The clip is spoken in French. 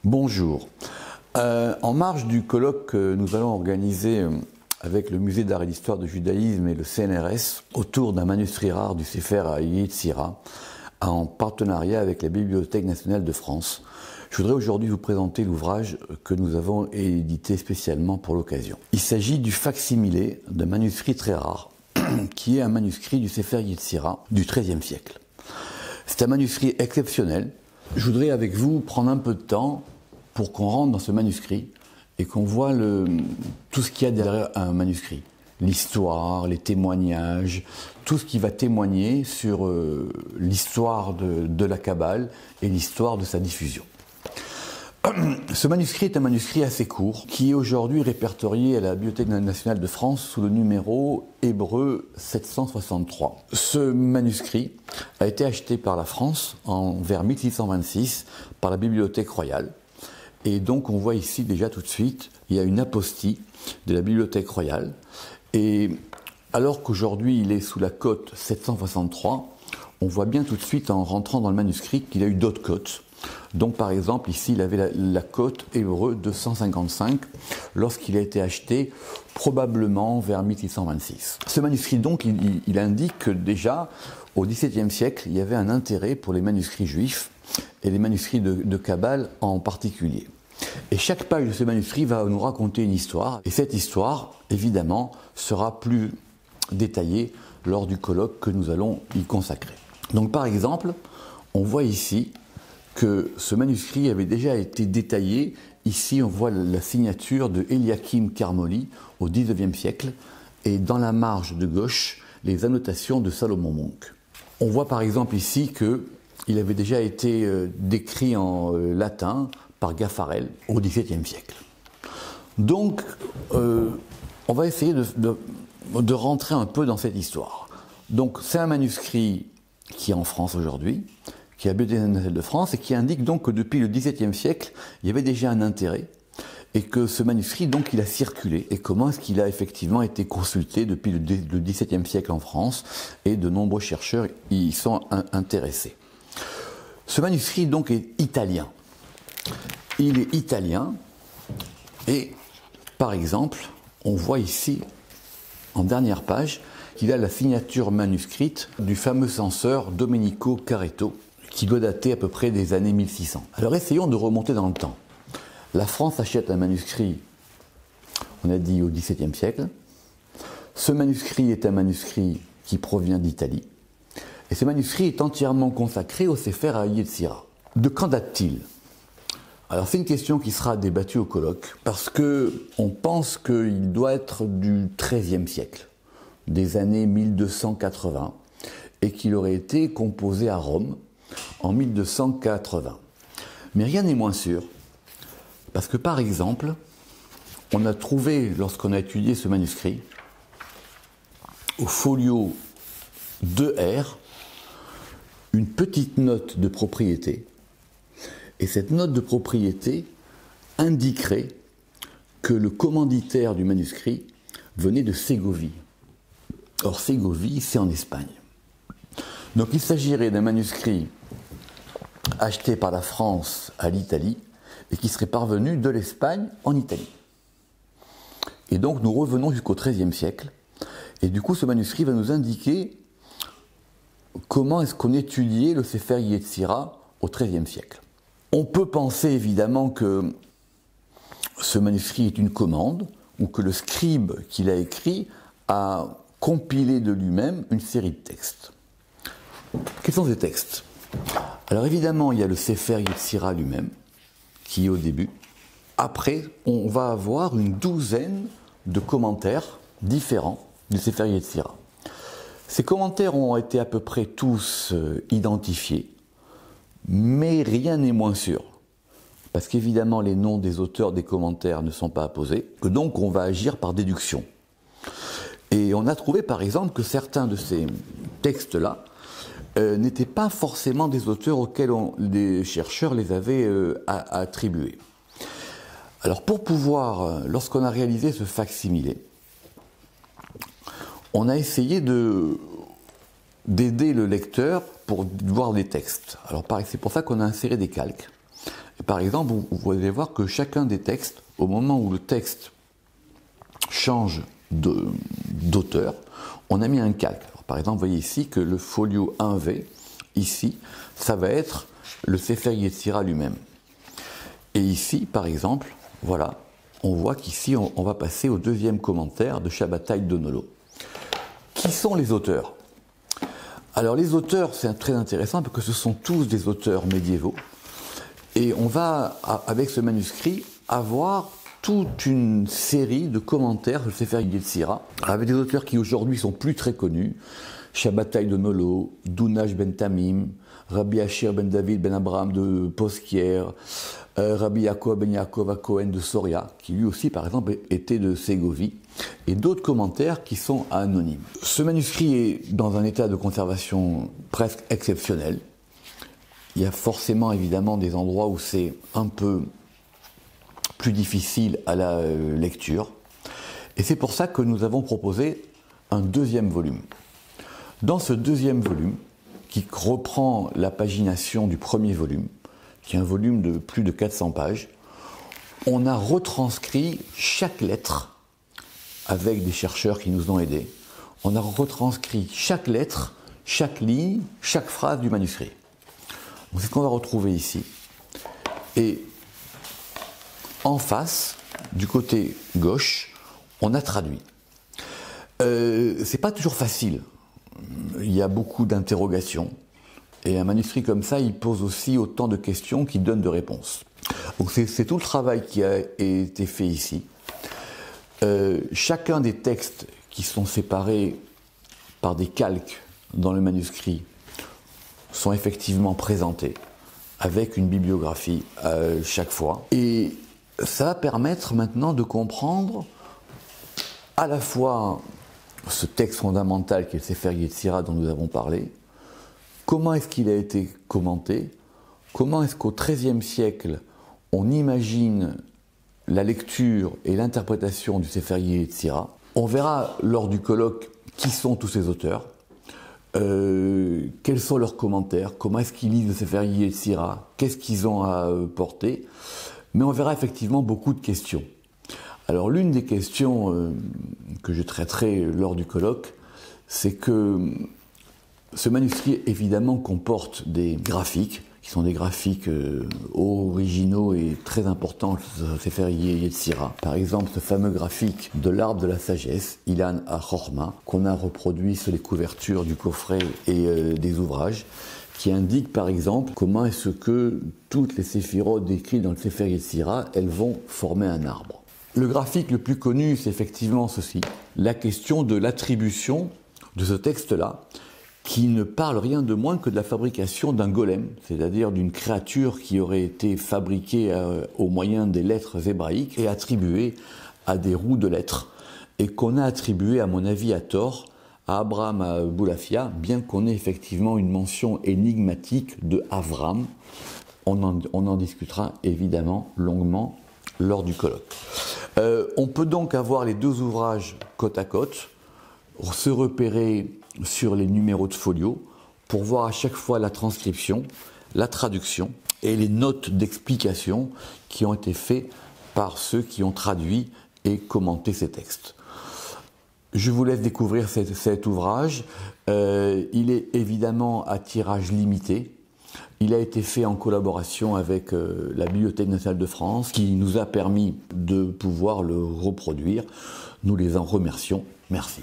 Bonjour. En marge du colloque que nous allons organiser avec le Musée d'art et d'histoire du judaïsme et le CNRS autour d'un manuscrit rare du Sefer Yetzira en partenariat avec la Bibliothèque nationale de France, je voudrais aujourd'hui vous présenter l'ouvrage que nous avons édité spécialement pour l'occasion. Il s'agit du facsimilé d'un manuscrit très rare qui est un manuscrit du Sefer Yetzira du XIIIe siècle. C'est un manuscrit exceptionnel. Je voudrais avec vous prendre un peu de temps pour qu'on rentre dans ce manuscrit et qu'on voit tout ce qu'il y a derrière un manuscrit. L'histoire, les témoignages, tout ce qui va témoigner sur l'histoire de la Kabbale et l'histoire de sa diffusion. Ce manuscrit est un manuscrit assez court qui est aujourd'hui répertorié à la Bibliothèque nationale de France sous le numéro hébreu 763. Ce manuscrit a été acheté par la France vers 1626 par la Bibliothèque royale. Et donc on voit ici déjà tout de suite, il y a une apostille de la Bibliothèque royale. Et alors qu'aujourd'hui il est sous la cote 763, on voit bien tout de suite en rentrant dans le manuscrit qu'il a eu d'autres cotes. Donc par exemple ici il avait la cote hébreu 255 lorsqu'il a été acheté probablement vers 1626. Ce manuscrit donc il indique que déjà au XVIIe siècle il y avait un intérêt pour les manuscrits juifs et les manuscrits de Kabbale en particulier. Et chaque page de ce manuscrit va nous raconter une histoire et cette histoire évidemment sera plus détaillée lors du colloque que nous allons y consacrer. Donc par exemple on voit ici que ce manuscrit avait déjà été détaillé. Ici, on voit la signature de Eliakim Karmoli au XIXe siècle et dans la marge de gauche, les annotations de Salomon Munk. On voit par exemple ici qu'il avait déjà été décrit en latin par Gaffarel au XVIIe siècle. Donc, on va essayer de rentrer un peu dans cette histoire. Donc, c'est un manuscrit qui est en France aujourd'hui, qui est à la Bibliothèque nationale de France et qui indique donc que depuis le XVIIe siècle, il y avait déjà un intérêt et que ce manuscrit, donc, il a circulé. Et comment est-ce qu'il a effectivement été consulté depuis le XVIIe siècle en France et de nombreux chercheurs y sont intéressés. Ce manuscrit, donc, est italien. Il est italien et, par exemple, on voit ici, en dernière page, qu'il a la signature manuscrite du fameux censeur Domenico Caretto, qui doit dater à peu près des années 1600. Alors essayons de remonter dans le temps. La France achète un manuscrit, on a dit au XVIIe siècle. Ce manuscrit est un manuscrit qui provient d'Italie. Et ce manuscrit est entièrement consacré au Sefer Yetzira. De quand date-t-il? Alors c'est une question qui sera débattue au colloque, parce qu'on pense qu'il doit être du XIIIe siècle, des années 1280, et qu'il aurait été composé à Rome, en 1280. Mais rien n'est moins sûr, parce que par exemple, on a trouvé, lorsqu'on a étudié ce manuscrit, au folio 2R, une petite note de propriété, et cette note de propriété indiquerait que le commanditaire du manuscrit venait de Ségovie. Or, Ségovie, c'est en Espagne. Donc il s'agirait d'un manuscrit acheté par la France à l'Italie et qui serait parvenu de l'Espagne en Italie. Et donc nous revenons jusqu'au XIIIe siècle et du coup ce manuscrit va nous indiquer comment est-ce qu'on étudiait le Sefer Yetzira au XIIIe siècle. On peut penser évidemment que ce manuscrit est une commande ou que le scribe qui l'a écrit a compilé de lui-même une série de textes. Quels sont ces textes? Alors évidemment, il y a le Sefer Yetzira lui-même, qui est au début. Après, on va avoir une douzaine de commentaires différents du Sefer Yetzira. Ces commentaires ont été à peu près tous identifiés, mais rien n'est moins sûr. Parce qu'évidemment, les noms des auteurs des commentaires ne sont pas apposés, que donc on va agir par déduction. Et on a trouvé par exemple que certains de ces textes-là n'étaient pas forcément des auteurs auxquels les chercheurs les avaient attribués. Alors pour pouvoir, lorsqu'on a réalisé ce facsimilé, on a essayé d'aider le lecteur pour voir des textes. Alors pareil, c'est pour ça qu'on a inséré des calques. par exemple, vous allez voir que chacun des textes, au moment où le texte change d'auteur, on a mis un calque. Alors, par exemple, vous voyez ici que le folio 1V, ici, ça va être le Sefer Yetzira lui-même. Et ici, par exemple, voilà, on voit qu'ici, on va passer au deuxième commentaire de Shabbatai Donolo. Qui sont les auteurs? Alors, les auteurs, c'est très intéressant parce que ce sont tous des auteurs médiévaux. Et on va, avec ce manuscrit, avoir toute une série de commentaires sur le Sefer Yetzira, avec des auteurs qui aujourd'hui sont plus très connus, Shabbatai Donolo, Dunash ben Tamim, Rabbi Ashir ben David ben Abraham de Poskier, Rabbi Yaakov ben Yaakov HaKohen de Soria, qui lui aussi par exemple était de Ségovie, et d'autres commentaires qui sont anonymes. Ce manuscrit est dans un état de conservation presque exceptionnel. Il y a forcément évidemment des endroits où c'est un peu plus difficile à la lecture, et c'est pour ça que nous avons proposé un deuxième volume. Dans ce deuxième volume, qui reprend la pagination du premier volume, qui est un volume de plus de 400 pages, on a retranscrit chaque lettre, avec des chercheurs qui nous ont aidés, on a retranscrit chaque lettre, chaque ligne, chaque phrase du manuscrit. Donc c'est ce qu'on va retrouver ici. Et en face, du côté gauche, on a traduit. C'est pas toujours facile. Il y a beaucoup d'interrogations. Et un manuscrit comme ça, il pose aussi autant de questions qu'il donne de réponses. Donc c'est tout le travail qui a été fait ici. Chacun des textes qui sont séparés par des calques dans le manuscrit sont effectivement présentés avec une bibliographie chaque fois. Et ça va permettre maintenant de comprendre à la fois ce texte fondamental qui est le Sefer Yetzira dont nous avons parlé, comment est-ce qu'il a été commenté, comment est-ce qu'au XIIIe siècle on imagine la lecture et l'interprétation du Sefer Yetzira. On verra lors du colloque qui sont tous ces auteurs, quels sont leurs commentaires, comment est-ce qu'ils lisent le Sefer Yetzira, qu'est-ce qu'ils ont à porter, mais on verra effectivement beaucoup de questions. Alors l'une des questions que je traiterai lors du colloque, c'est que ce manuscrit évidemment comporte des graphiques, qui sont des graphiques originaux et très importants, Sefer Yetzira. Par exemple, ce fameux graphique de l'arbre de la sagesse, Ilan HaChorma, qu'on a reproduit sur les couvertures du coffret et des ouvrages, qui indique par exemple comment est-ce que toutes les séphirotes décrites dans le Sefer Yetzira, elles vont former un arbre. Le graphique le plus connu, c'est effectivement ceci, la question de l'attribution de ce texte-là, qui ne parle rien de moins que de la fabrication d'un golem, c'est-à-dire d'une créature qui aurait été fabriquée au moyen des lettres hébraïques et attribuée à des roues de lettres, et qu'on a attribué, à mon avis, à tort, à Abraham Aboulafia, bien qu'on ait effectivement une mention énigmatique de Avram. On en discutera évidemment longuement lors du colloque. On peut donc avoir les deux ouvrages côte à côte, se repérer sur les numéros de folio pour voir à chaque fois la transcription, la traduction et les notes d'explication qui ont été faites par ceux qui ont traduit et commenté ces textes. Je vous laisse découvrir cet ouvrage. Il est évidemment à tirage limité. Il a été fait en collaboration avec la Bibliothèque nationale de France qui nous a permis de pouvoir le reproduire. Nous les en remercions. Merci.